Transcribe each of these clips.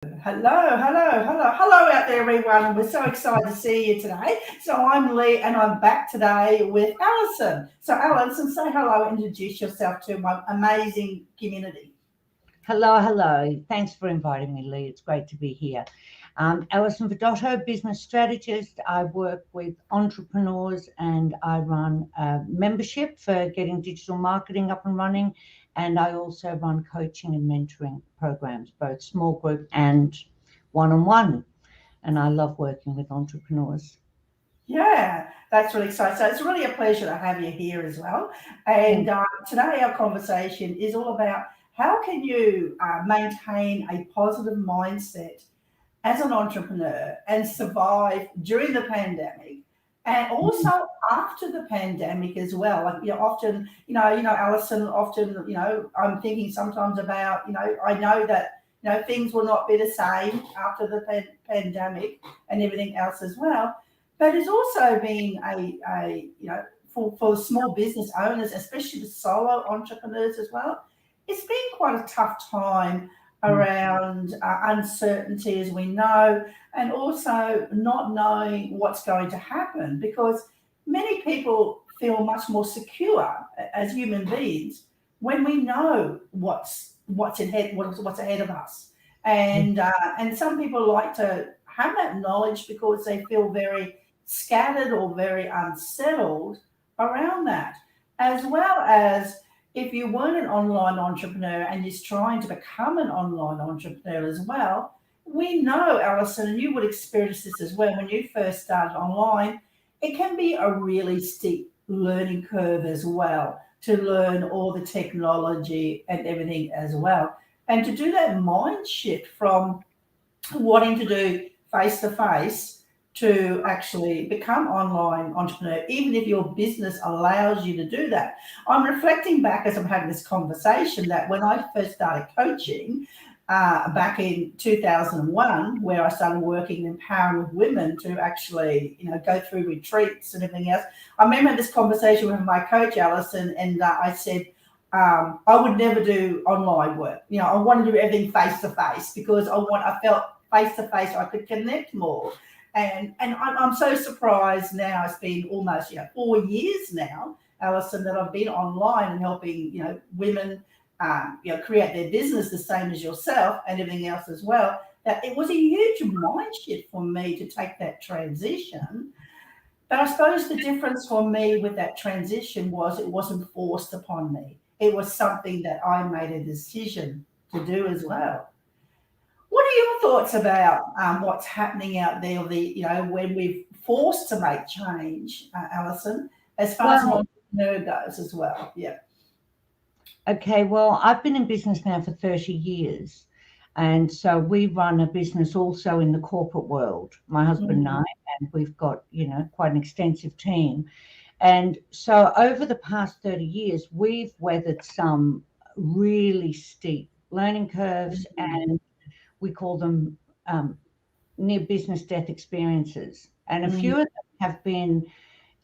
Hello out there, everyone. We're so excited to see you today. So I'm Lee, and I'm back today with Alison. So Alison, say hello, and introduce yourself to my amazing community. Hello. Thanks for inviting me, Lee. It's great to be here. Alison Vidotto, business strategist. I work with entrepreneurs and I run a membership for getting digital marketing up and running. And I also run coaching and mentoring programs, both small group and one-on-one. And I love working with entrepreneurs. Yeah, that's really exciting. So it's really a pleasure to have you here as well. And today our conversation is all about how can you maintain a positive mindset as an entrepreneur and survive during the pandemic and also after the pandemic as well. Like often, Alison, often, I'm thinking sometimes about, I know that, things will not be the same after the pandemic and everything else as well. But it's also been for small business owners, especially the solo entrepreneurs as well, it's been quite a tough time around uncertainty, as we know, and also not knowing what's going to happen because many people feel much more secure as human beings when we know what's ahead of us, and some people like to have that knowledge because they feel very scattered or very unsettled around that, as well as if you weren't an online entrepreneur and you're trying to become an online entrepreneur as well. We know, Alison, and you would experience this as well when you first started online, it can be a really steep learning curve as well to learn all the technology and everything as well. And to do that mind shift from wanting to do face to face to actually become online entrepreneur, even if your business allows you to do that. I'm reflecting back as I'm having this conversation that when I first started coaching back in 2001, where I started working empowering women to actually, go through retreats and everything else. I remember this conversation with my coach, Alison, and I said, I would never do online work. I want to do everything face to face because I felt face to face I could connect more. And I'm so surprised now. It's been almost 4 years now, Alison, that I've been online and helping women create their business the same as yourself and everything else as well. That it was a huge mind shift for me to take that transition. But I suppose the difference for me with that transition was it wasn't forced upon me. It was something that I made a decision to do as well. What are your thoughts about what's happening out there? When we're forced to make change, Alison, as far as an Well, entrepreneur goes as well. Yeah. okay, well, I've been in business now for 30 years. And so we run a business also in the corporate world, my husband and I, Mm, and we've got, quite an extensive team. And so over the past 30 years, we've weathered some really steep learning curves, mm, and we call them um, near business death experiences. And a few mm, of them have been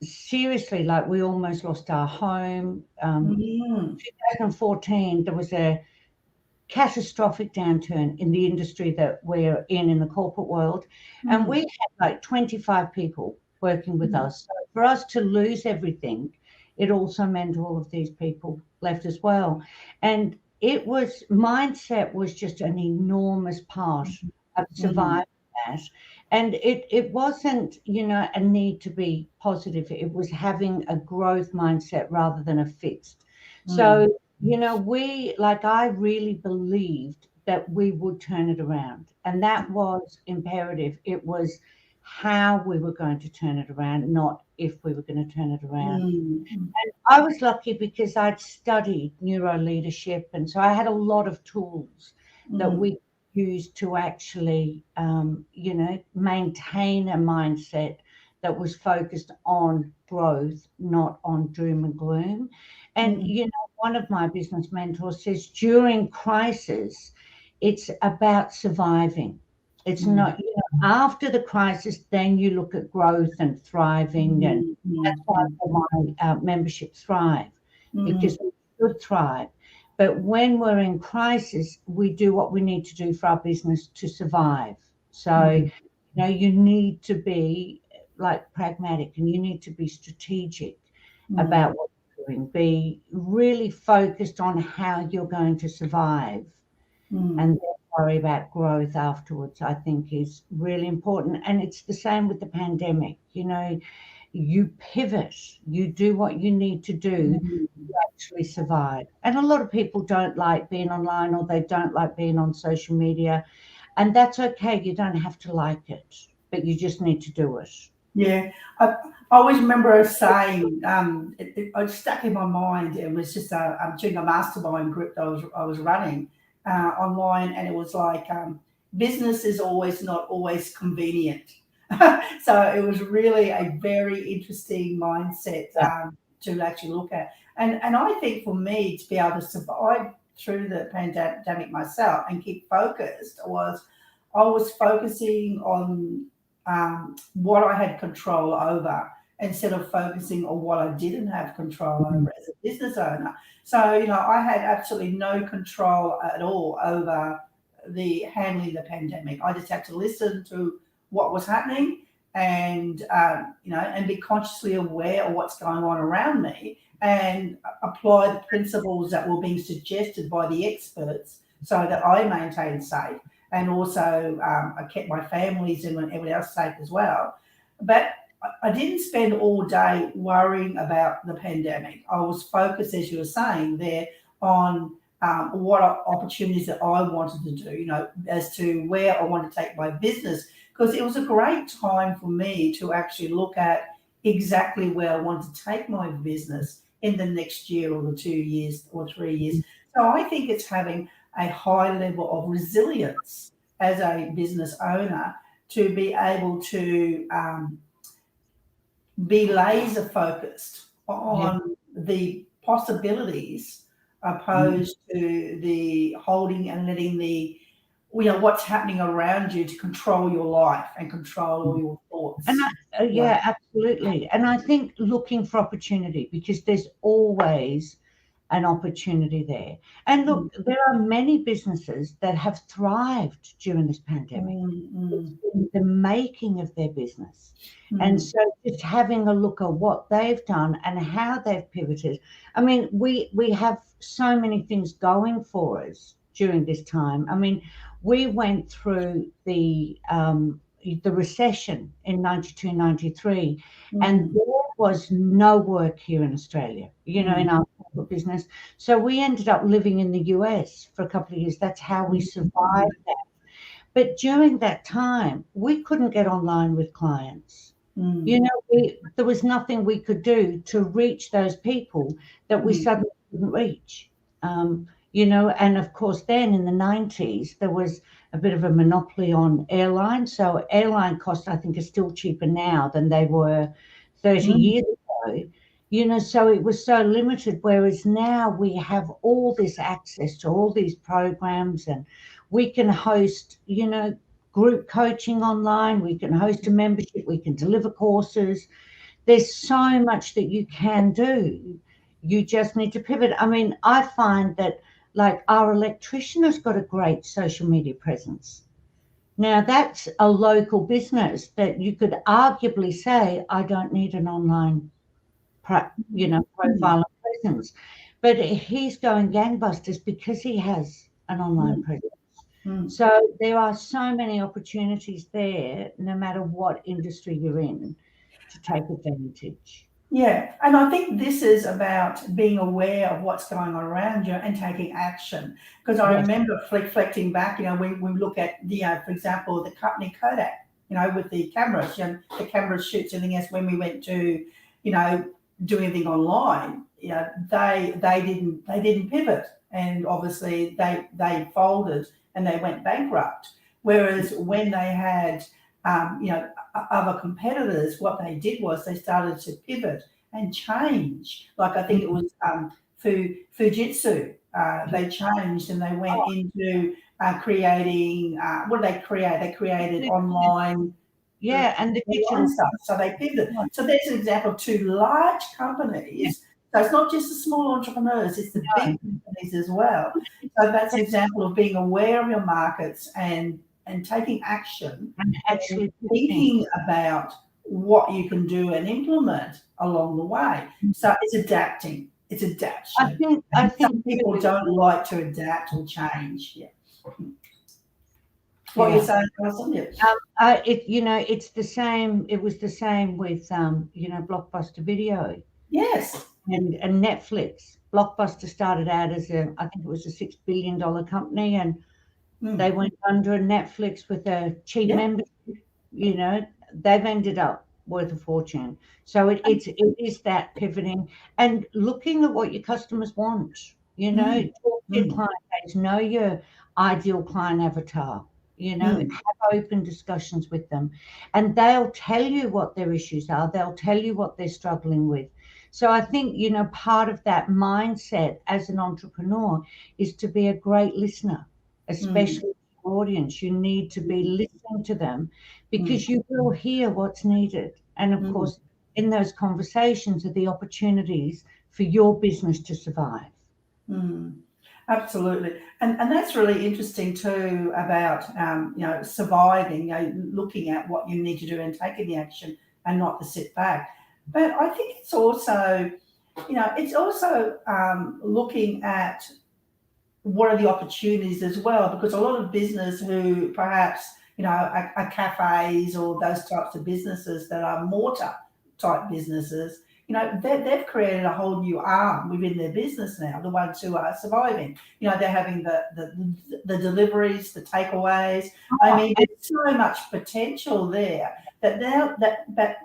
seriously, like we almost lost our home. mm, 2014, there was a catastrophic downturn in the industry that we're in the corporate world. And we mm, had like 25 people working with mm, us. So for us to lose everything, it also meant all of these people left as well. And mindset was just an enormous part of mm, surviving that. And it wasn't, a need to be positive. It was having a growth mindset rather than a fixed. mm, So I really believed that we would turn it around. And that was imperative. It was how we were going to turn it around, not if we were going to turn it around. mm, I was lucky because I'd studied neuro leadership. And so I had a lot of tools that mm, we used to actually, maintain a mindset that was focused on growth, not on doom and gloom. And, mm, one of my business mentors says during crisis, it's about surviving. It's mm, not, after the crisis, then you look at growth and thriving. And mm, that's why I call my membership Thrive, mm, because we should thrive. But when we're in crisis, we do what we need to do for our business to survive. So, you need to be like pragmatic, and you need to be strategic about what you're doing. Be really focused on how you're going to survive, and then worry about growth afterwards, I think is really important. And it's the same with the pandemic. You pivot, you do what you need to do to actually survive. And a lot of people don't like being online, or they don't like being on social media, and that's okay. You don't have to like it, but you just need to do it. Yeah, I always remember her saying, it stuck in my mind. It was just during a mastermind group that I was running online, and it was like, business is always not always convenient. So it was really a very interesting mindset to actually look at. And I think for me to be able to survive through the pandemic myself and keep focused I was focusing on what I had control over instead of focusing on what I didn't have control over as a business owner. So, I had absolutely no control at all over the handling the pandemic. I just had to listen to what was happening and, and be consciously aware of what's going on around me and apply the principles that were being suggested by the experts so that I maintained safe. And also, I kept my families and everyone else safe as well. But I didn't spend all day worrying about the pandemic. I was focused, as you were saying there, on what opportunities that I wanted to do, as to where I want to take my business, because it was a great time for me to actually look at exactly where I want to take my business in the next year or the 2 years or 3 years. So I think it's having a high level of resilience as a business owner to be able to be laser focused on the possibilities opposed to the holding and letting what's happening around you to control your life and control all your thoughts. And absolutely. And I think looking for opportunity, because there's always an opportunity there. And look, there are many businesses that have thrived during this pandemic. It's been the making of their business. And so just having a look at what they've done and how they've pivoted. I mean, we have so many things going for us during this time. I mean, we went through the recession in 92, 93, and there was no work here in Australia, in our corporate business. So we ended up living in the US for a couple of years. That's how we survived that. But during that time, we couldn't get online with clients. There was nothing we could do to reach those people that we suddenly couldn't reach. And of course, then in the 90s, there was a bit of a monopoly on airlines. So airline costs, I think, are still cheaper now than they were 30 years ago. So it was so limited, whereas now we have all this access to all these programs, and we can host, group coaching online, we can host a membership, we can deliver courses. There's so much that you can do. You just need to pivot. I mean, I find that, like, our electrician has got a great social media presence. Now, that's a local business that you could arguably say, I don't need an online profile and presence. But he's going gangbusters because he has an online presence. So there are so many opportunities there, no matter what industry you're in, to take advantage. Yeah, and I think this is about being aware of what's going on around you and taking action. Because I remember reflecting back, we look at, for example, the company Kodak, with the cameras, the camera shoots, everything else. When we went to, do anything online, they didn't pivot, and obviously they folded and they went bankrupt. Whereas when they had other competitors, what they did was they started to pivot and change. Like, I think it was Fujitsu. They changed and they went into creating. What did they create? They created online. Yeah, and the digital stuff. So they pivoted. So there's an example of two large companies. So it's not just the small entrepreneurs, it's the big companies as well. So that's an example of being aware of your markets and taking action and actually thinking about what you can do and implement along the way. So it's adapting. It's adaptation. I think Some people don't like to adapt or change. Yeah. What you're saying, Alsion? Yeah. it's the same. It was the same with Blockbuster Video. Yes. And Netflix. Blockbuster started out as I think it was a $6 billion company, and they went under. And Netflix, with a cheap membership, they've ended up worth a fortune. So it is that pivoting and looking at what your customers want. Talk to your client base, know your ideal client avatar. Have open discussions with them, and they'll tell you what their issues are. They'll tell you what they're struggling with. So I think, part of that mindset as an entrepreneur is to be a great listener, especially to your audience. You need to be listening to them because you will hear what's needed. And of course, in those conversations are the opportunities for your business to survive. Absolutely. And that's really interesting too about, surviving, looking at what you need to do and taking the action and not to sit back. But I think it's also, looking at what are the opportunities as well, because a lot of business who perhaps, are cafes or those types of businesses that are mortar type businesses, they've created a whole new arm within their business now, the ones who are surviving. They're having the deliveries, the takeaways. I mean, there's so much potential there that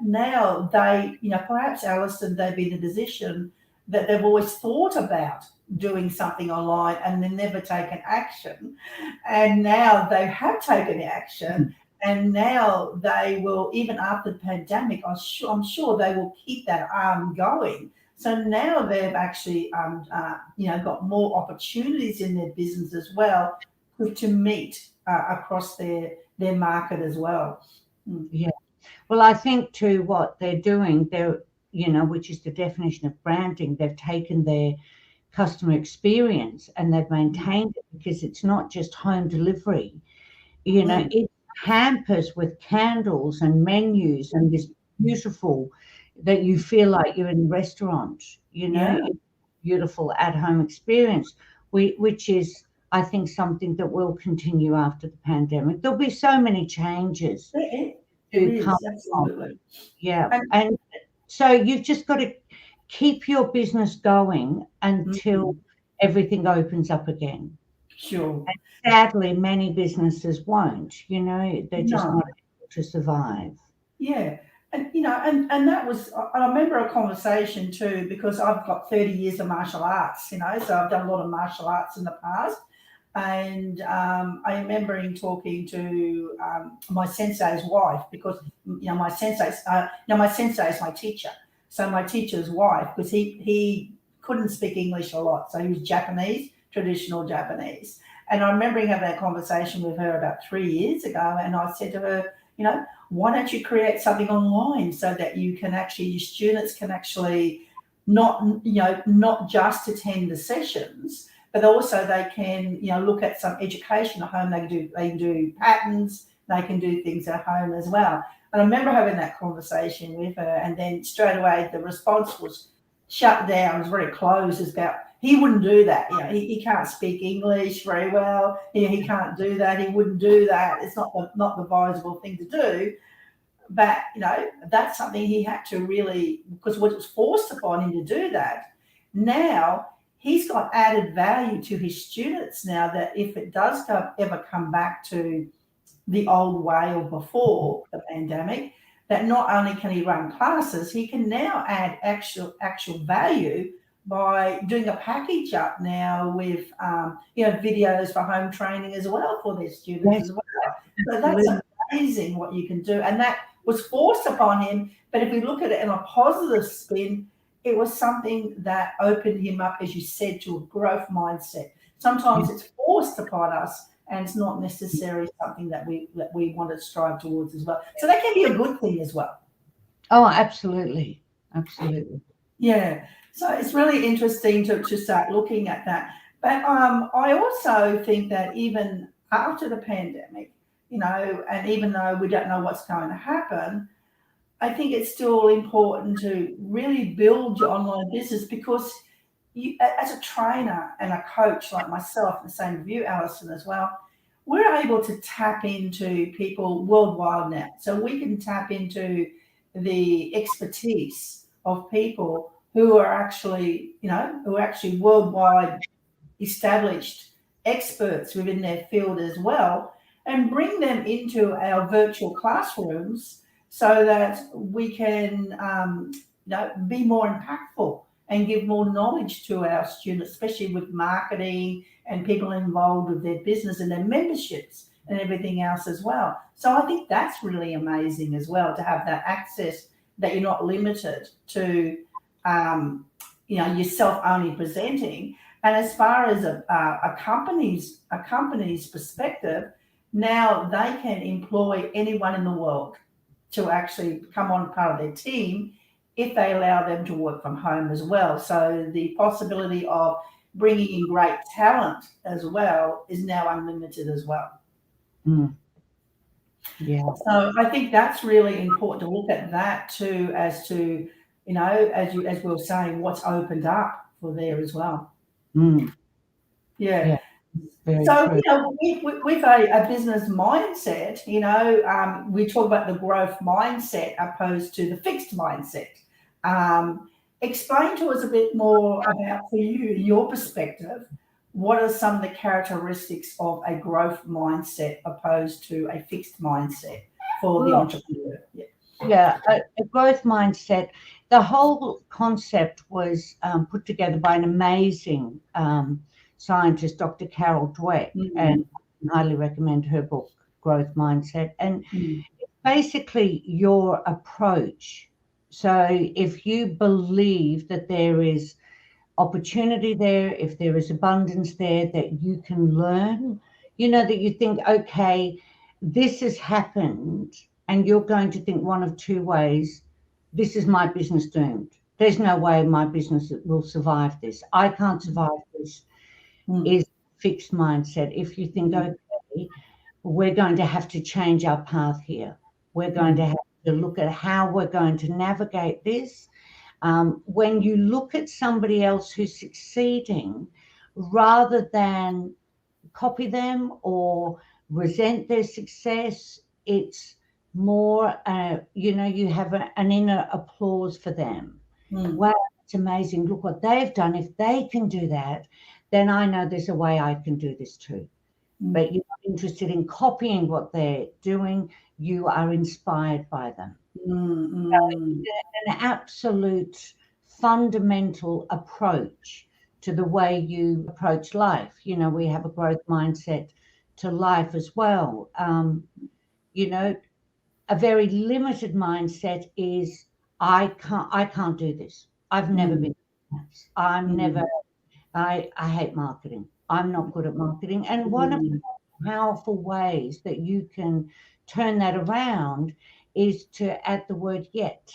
now they, perhaps, Alison, they've been in a position that they've always thought about doing something online and then never taken action. And now they have taken action. And now they will, even after the pandemic, I'm sure they will keep that arm going. So now they've actually, got more opportunities in their business as well to meet across their market as well. Yeah. Well, I think too, what they're doing, which is the definition of branding, they've taken their customer experience and they've maintained it, because it's not just home delivery. It hampers with candles and menus and this beautiful, that you feel like you're in a restaurant, beautiful at-home experience, which is, I think, something that will continue after the pandemic. There'll be so many changes to come. Absolutely. Yeah. And so you've just got to keep your business going until everything opens up again. Sure. And sadly, many businesses won't, they're just not able to survive. Yeah. And, and that was, I remember a conversation too, because I've got 30 years of martial arts, so I've done a lot of martial arts in the past. And I remember talking to my sensei's wife, because, my sensei is my teacher. So my teacher's wife, because he couldn't speak English a lot. So he was Japanese, traditional Japanese. And I remember having that conversation with her about 3 years ago. And I said to her, why don't you create something online so that you can actually, your students can actually not just attend the sessions, but also they can, look at some education at home. They can do patterns, they can do things at home as well. And I remember having that conversation with her, and then straight away the response was shut down. It was very closed. It's about, he wouldn't do that. He can't speak English very well. He can't do that. He wouldn't do that. It's not the advisable thing to do. But, that's something he had to really, because it was forced upon him to do that. Now he's got added value to his students now, that if it does ever come back to the old way or before the pandemic, that not only can he run classes, he can now add actual value by doing a package up now with, videos for home training as well for their students as well. So that's amazing what you can do. And that was forced upon him. But if we look at it in a positive spin, it was something that opened him up, as you said, to a growth mindset. Sometimes it's forced upon us, and it's not necessarily something that we want to strive towards as well. So that can be a good thing as well. Oh, absolutely. Absolutely. Yeah. So it's really interesting to start looking at that. But I also think that even after the pandemic, and even though we don't know what's going to happen, I think it's still important to really build your online business because you, as a trainer and a coach like myself, and the same with you, Alison, as well, we're able to tap into people worldwide now. So we can tap into the expertise of people who are actually, who are actually worldwide established experts within their field as well, and bring them into our virtual classrooms so that we can be more impactful and give more knowledge to our students, especially with marketing and people involved with their business and their memberships and everything else as well. So I think that's really amazing as well, to have that access, that you're not limited to yourself only presenting. And as far as a company's perspective, now they can employ anyone in the world to actually come on part of their team if they allow them to work from home as well. So the possibility of bringing in great talent as well is now unlimited as well. Mm. Yeah. So I think that's really important to look at that too, as to, as we were saying, what's opened up for there as well. Mm. Yeah. Yeah. Very So, true. with a business mindset, we talk about the growth mindset opposed to the fixed mindset. Explain to us a bit more about, for you, your perspective, what are some of the characteristics of a growth mindset opposed to a fixed mindset for the Well, entrepreneur? Yeah. yeah, a growth mindset. The whole concept was put together by an amazing scientist, Dr. Carol Dweck, and I highly recommend her book, Growth Mindset. And basically your approach. So if you believe that there is opportunity there, if there is abundance there, that you can learn, that you think, okay, this has happened, and you're going to think one of two ways: this is my business doomed. There's no way my business will survive this. I can't survive this. Is fixed mindset. If you think, okay, we're going to have to change our path here. We're going to have to look at how we're going to navigate this. When you look at somebody else who's succeeding, rather than copy them or resent their success, it's more, you have an inner applause for them. Wow, it's amazing. Look what they've done. If they can do that, then I know there's a way I can do this too. But you're not interested in copying what they're doing. You are inspired by them. An absolute fundamental approach to the way you approach life. We have a growth mindset to life as well. A very limited mindset is, I can't do this. I've never been. I hate marketing. I'm not good at marketing. And one of the powerful ways that you can turn that around is to add the word yet.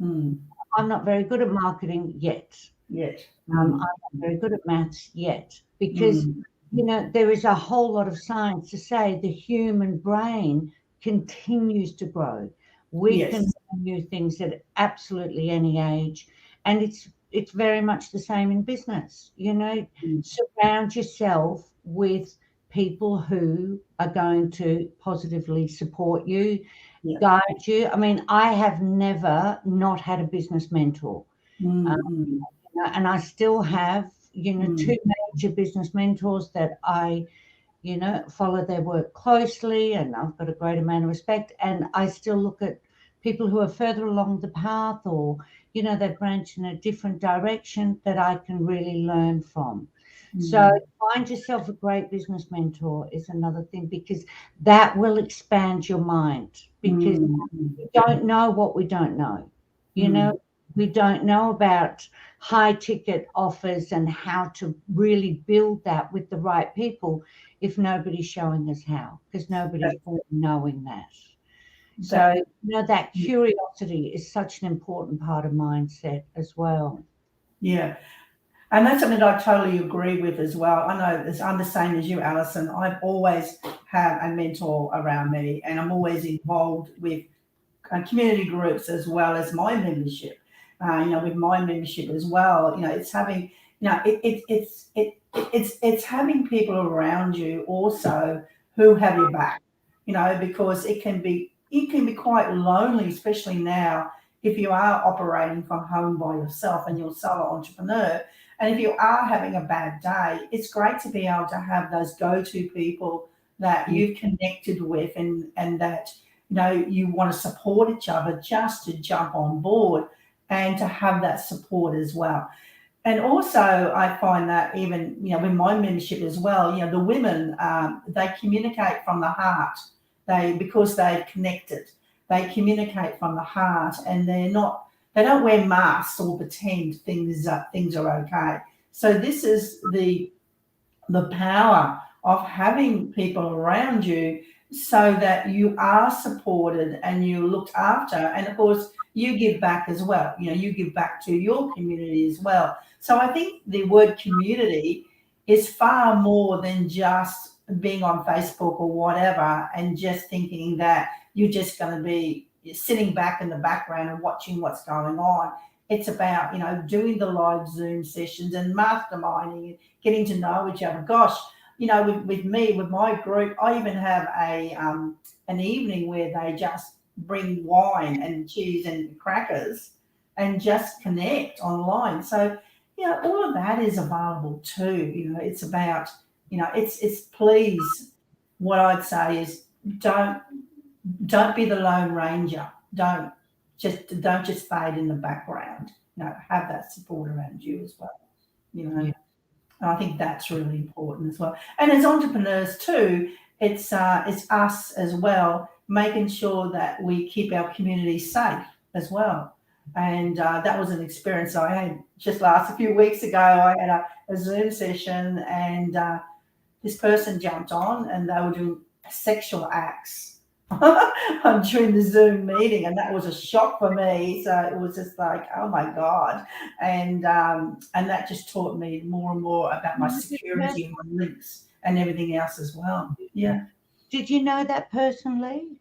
I'm not very good at marketing yet. I'm not very good at maths yet, because there is a whole lot of science to say the human brain continues to grow. We can learn new things at absolutely any age, and it's very much the same in business. Surround yourself with people who are going to positively support you, guide you. I mean, I have never not had a business mentor. And I still have, two major business mentors that I, follow their work closely, and I've got a great amount of respect. And I still look at people who are further along the path, or, they've branched in a different direction, that I can really learn from. So find yourself a great business mentor is another thing, because that will expand your mind, because we don't know what we don't know. We don't know about high ticket offers and how to really build that with the right people if nobody's showing us how, because nobody's knowing that. So, that curiosity is such an important part of mindset as well. Yeah. And that's something that I totally agree with as well. I know I'm the same as you, Alison. I've always had a mentor around me, and I'm always involved with community groups as well as my membership. With my membership as well, it's having, it's having people around you also who have your back. Because it can be quite lonely, especially now if you are operating from home by yourself and you're a solo entrepreneur. And if you are having a bad day, it's great to be able to have those go-to people that you've connected with, and that you want to support each other, just to jump on board and to have that support as well. And also, I find that even with my membership as well, the women, they communicate from the heart. Because they've connected, they communicate from the heart, and they don't wear masks or pretend things are okay. So this is the power of having people around you, so that you are supported and you looked after, and of course you give back as well. You give back to your community as well. So I think the word community is far more than just being on Facebook or whatever and just thinking that you're just going to be sitting back in the background and watching what's going on. It's about doing the live Zoom sessions and masterminding and getting to know each other. Gosh, with me, with my group, I even have an evening where they just bring wine and cheese and crackers and just connect online. So all of that is available too. It's about it's please. What I'd say is don't be the lone ranger. Don't just fade in the background. Have that support around you as well. Yeah. And I think that's really important as well. And as entrepreneurs too, it's us as well, making sure that we keep our community safe as well. And that was an experience I had just a few weeks ago. I had a Zoom session, and this person jumped on, and they were doing sexual acts during the Zoom meeting, and that was a shock for me. So it was just like, oh my God. And that just taught me more and more about my security and my links and everything else as well. Yeah. Did you know that person, Lee?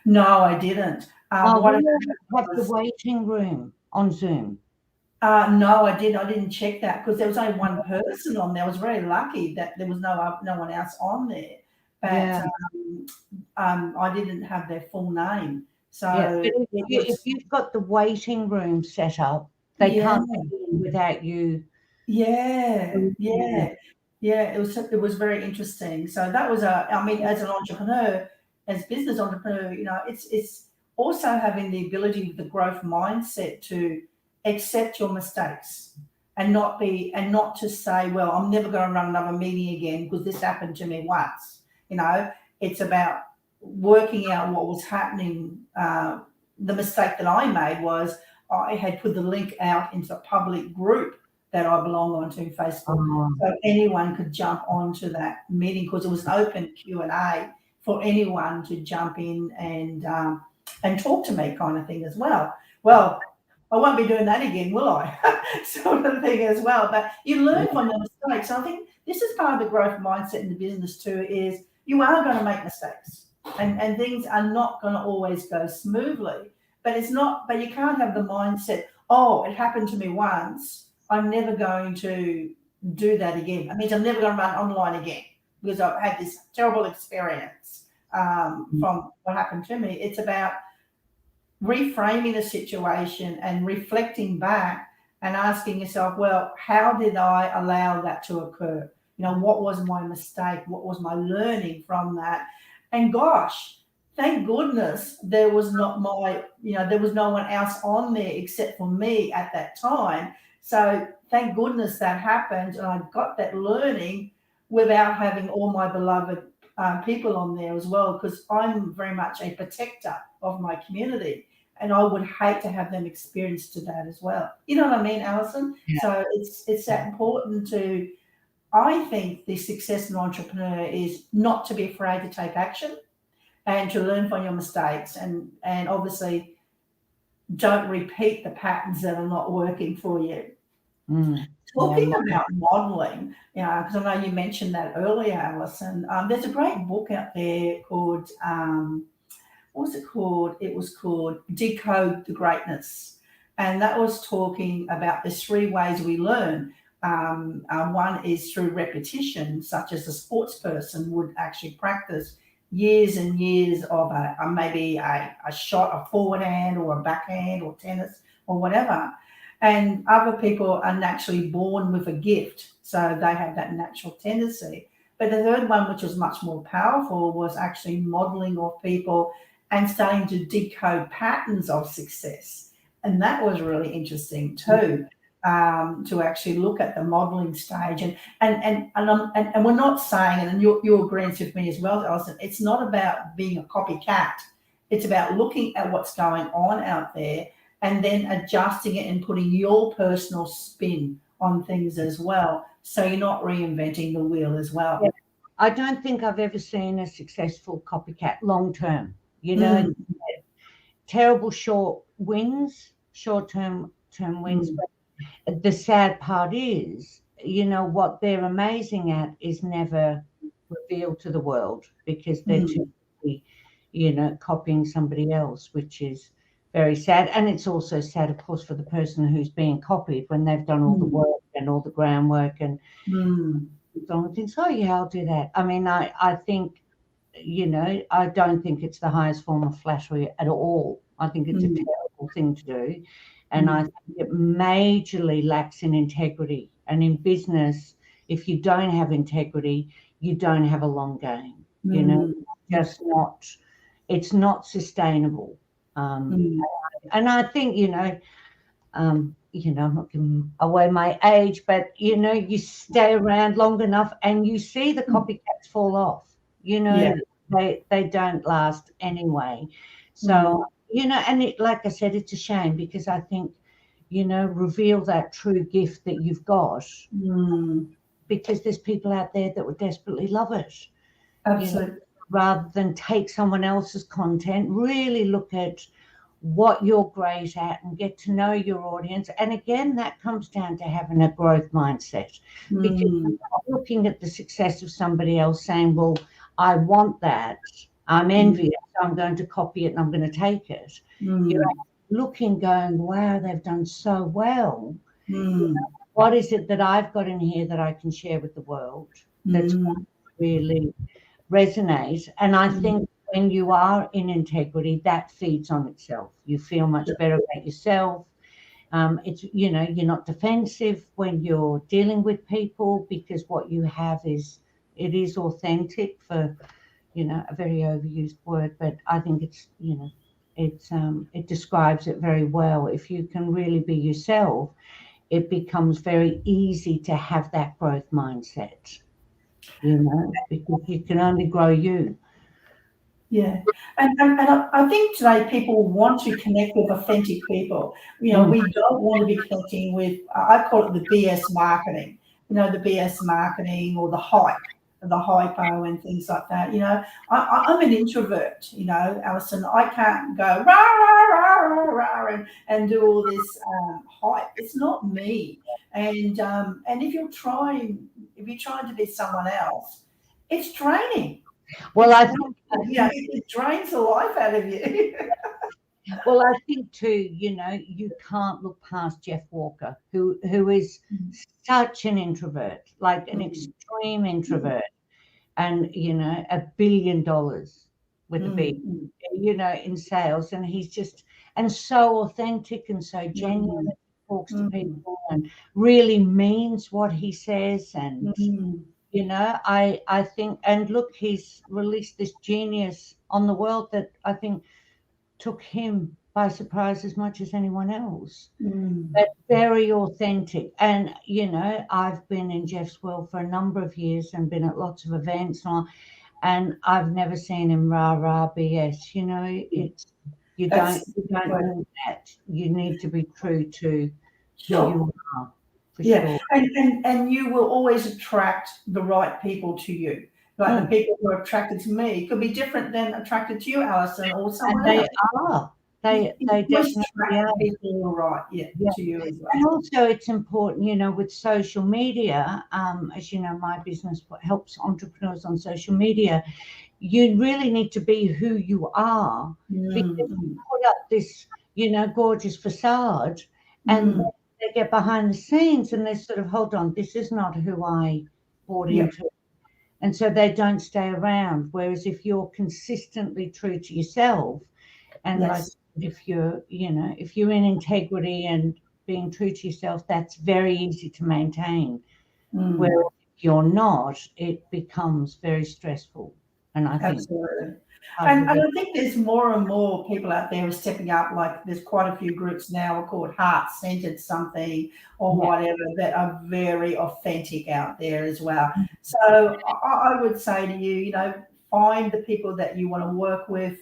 No, I didn't. We have the waiting room on Zoom. No, I didn't. I didn't check that because there was only one person on there. I was very lucky that there was no one else on there. But I didn't have their full name. So if you've got the waiting room set up, they can't get in without you. Yeah. It was very interesting. So that was as an entrepreneur, as business entrepreneur, it's also having the ability, the growth mindset to accept your mistakes and not to say, well, I'm never going to run another meeting again because this happened to me once. It's about working out what was happening. The mistake that I made was I had put the link out into a public group that I belong on to Facebook, so anyone could jump onto that meeting because it was an open Q&A for anyone to jump in and talk to me, kind of thing as well. Well, I won't be doing that again, will I? Sort of thing as well. But you learn from the mistakes. So I think this is part of the growth mindset in the business too, is you are going to make mistakes, and things are not going to always go smoothly. But you can't have the mindset, oh, it happened to me once, I'm never going to do that again. That means I'm never going to run online again because I've had this terrible experience from what happened to me. It's about reframing the situation and reflecting back and asking yourself, well, how did I allow that to occur? What was my mistake? What was my learning from that? And gosh, thank goodness there was there was no one else on there except for me at that time. So thank goodness that happened, and I got that learning without having all my beloved people on there as well, because I'm very much a protector of my community, and I would hate to have them experience to that as well. You know what I mean, Alison? Yeah. So it's that important to, I think the success in an entrepreneur is not to be afraid to take action, and to learn from your mistakes, and obviously don't repeat the patterns that are not working for you. Talking about modeling, because I know you mentioned that earlier, Alison. There's a great book out there called what was it called? It was called Decode the Greatness, and that was talking about there's three ways we learn. One is through repetition, such as a sports person would actually practice years and years of maybe a shot, a forward hand or a backhand or tennis or whatever. And other people are naturally born with a gift, so they have that natural tendency. But the third one, which was much more powerful, was actually modeling off people and starting to decode patterns of success. And that was really interesting too, to actually look at the modeling stage. And we're not saying, and you're agreeing with me as well, Alison, it's not about being a copycat. It's about looking at what's going on out there and then adjusting it and putting your personal spin on things as well. So you're not reinventing the wheel as well. Yeah. I don't think I've ever seen a successful copycat long term. Terrible short-term wins. But the sad part is, what they're amazing at is never revealed to the world because they're too busy, copying somebody else, which is very sad. And it's also sad, of course, for the person who's being copied when they've done all the work and all the groundwork and someone thinks, oh yeah, I'll do that. I mean, I think, I don't think it's the highest form of flattery at all. I think it's a terrible thing to do. And I think it majorly lacks in integrity. And in business, if you don't have integrity, you don't have a long game. It's not sustainable. And I think, I'm not giving away my age, but you stay around long enough and you see the copycats fall off. They don't last anyway. So and it, like I said, it's a shame because I think reveal that true gift that you've got because there's people out there that would desperately love it. Absolutely. Rather than take someone else's content, really look at what you're great at and get to know your audience. And again, that comes down to having a growth mindset because you're not looking at the success of somebody else saying, well, I want that. I'm envious. I'm going to copy it and I'm going to take it. You're looking, going, wow, they've done so well. What is it that I've got in here that I can share with the world that's really resonate? And I think when you are in integrity, that feeds on itself. You feel much better about yourself. It's you're not defensive when you're dealing with people because what you have is authentic, for a very overused word, but I think it's it describes it very well. If you can really be yourself, it becomes very easy to have that growth mindset, because you can only grow you. Yeah, and I think today people want to connect with authentic people. We don't want to be connecting with, I call it the BS marketing, the BS marketing or the hypo and things like that. I'm an introvert, Alison. I can't go rah, rah, rah, rah, rah, and do all this hype. It's not me. And if you're trying to be someone else, it's draining. Well, I think it drains the life out of you. Well, I think too, you can't look past Jeff Walker, who is such an introvert, like an extreme introvert, and $1 billion with a B, in sales, and he's just so authentic and so genuine. Talks to people and really means what he says, and I think, and look, he's released this genius on the world that I think took him by surprise as much as anyone else. But very authentic. And I've been in Jeff's world for a number of years and been at lots of events, and I've never seen him rah BS. It's you don't need that. You need to be true to who you are. For sure. And you will always attract the right people to you. Like the people who are attracted to me could be different than attracted to you, Alison, or someone And else. They definitely are. People who are right, to you as well. And also it's important, with social media, as you know, my business helps entrepreneurs on social media. You really need to be who you are, because you put up this, gorgeous facade, and they get behind the scenes and they sort of, hold on, this is not who I bought into. And so they don't stay around. Whereas if you're consistently true to yourself, and like if you're in integrity and being true to yourself, that's very easy to maintain. Whereas if you're not, it becomes very stressful. And I think absolutely. And I think there's more and more people out there are stepping up. Like there's quite a few groups now called Heart-Centered something or whatever that are very authentic out there as well. So I would say to you, find the people that you want to work with,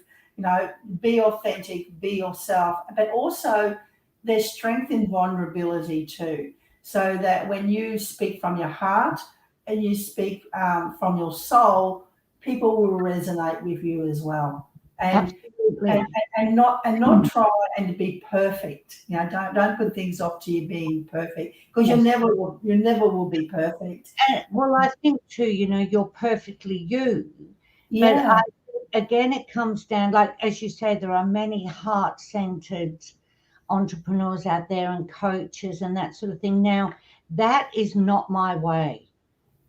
be authentic, be yourself, but also there's strength in vulnerability too. So that when you speak from your heart and you speak from your soul, people will resonate with you as well, and not try and be perfect. Don't put things off to you being perfect, because you never will be perfect. Well, I think too, you're perfectly you. Yeah. But again, it comes down, like as you say, there are many heart-centered entrepreneurs out there and coaches and that sort of thing. Now, that is not my way.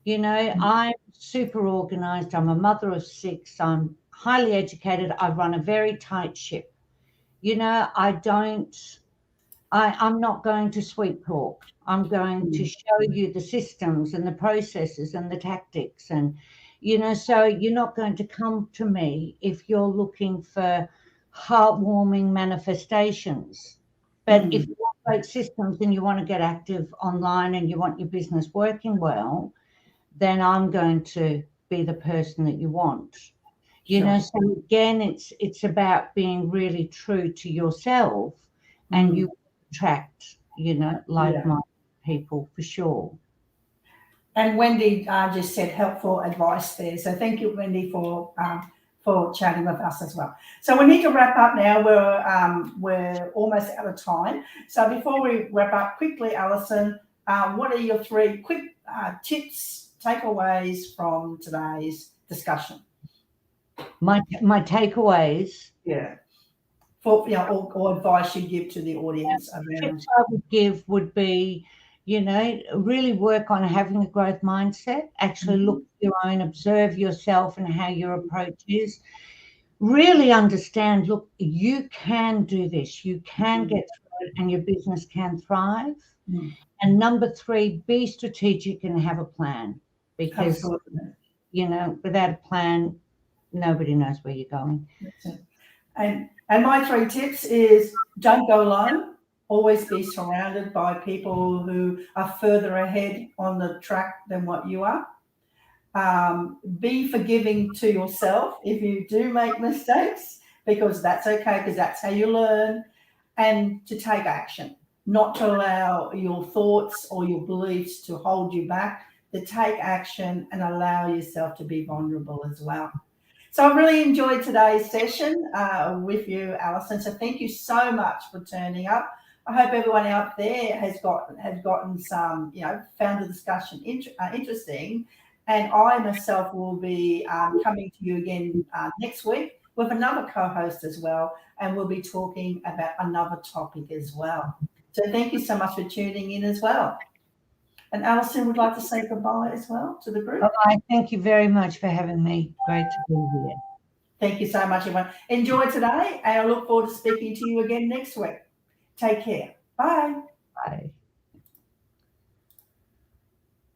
I'm super organized. I'm a mother of 6. I'm highly educated. I run a very tight ship. I'm not going to sweet talk. I'm going to show you the systems and the processes and the tactics. And, so you're not going to come to me if you're looking for heartwarming manifestations. But if you want great systems and you want to get active online and you want your business working well, then I'm going to be the person that you want. So again, it's about being really true to yourself, and you attract, like-minded people for sure. And Wendy just said helpful advice there. So thank you, Wendy, for chatting with us as well. So we need to wrap up now. We're almost out of time. So before we wrap up quickly, Alison, what are your 3 quick tips, takeaways from today's discussion? My takeaways. Yeah. For or advice you give to the audience around. Tips I would give would be, really work on having a growth mindset. Actually look at your own, observe yourself and how your approach is. Really understand, look, you can do this. You can get through it and your business can thrive. And number 3, be strategic and have a plan, because, without a plan, nobody knows where you're going. And my 3 tips is don't go alone. Always be surrounded by people who are further ahead on the track than what you are. Be forgiving to yourself if you do make mistakes, because that's okay, because that's how you learn. And to take action, not to allow your thoughts or your beliefs to hold you back, to take action and allow yourself to be vulnerable as well. So I really enjoyed today's session with you, Alison. So thank you so much for turning up. I hope everyone out there has gotten some, found the discussion interesting. And I myself will be coming to you again next week with another co-host as well. And we'll be talking about another topic as well. So thank you so much for tuning in as well. And Alison would like to say goodbye as well to the group. Bye. Thank you very much for having me. Great to be here. Thank you so much, everyone. Enjoy today, and I look forward to speaking to you again next week. Take care. Bye. Bye.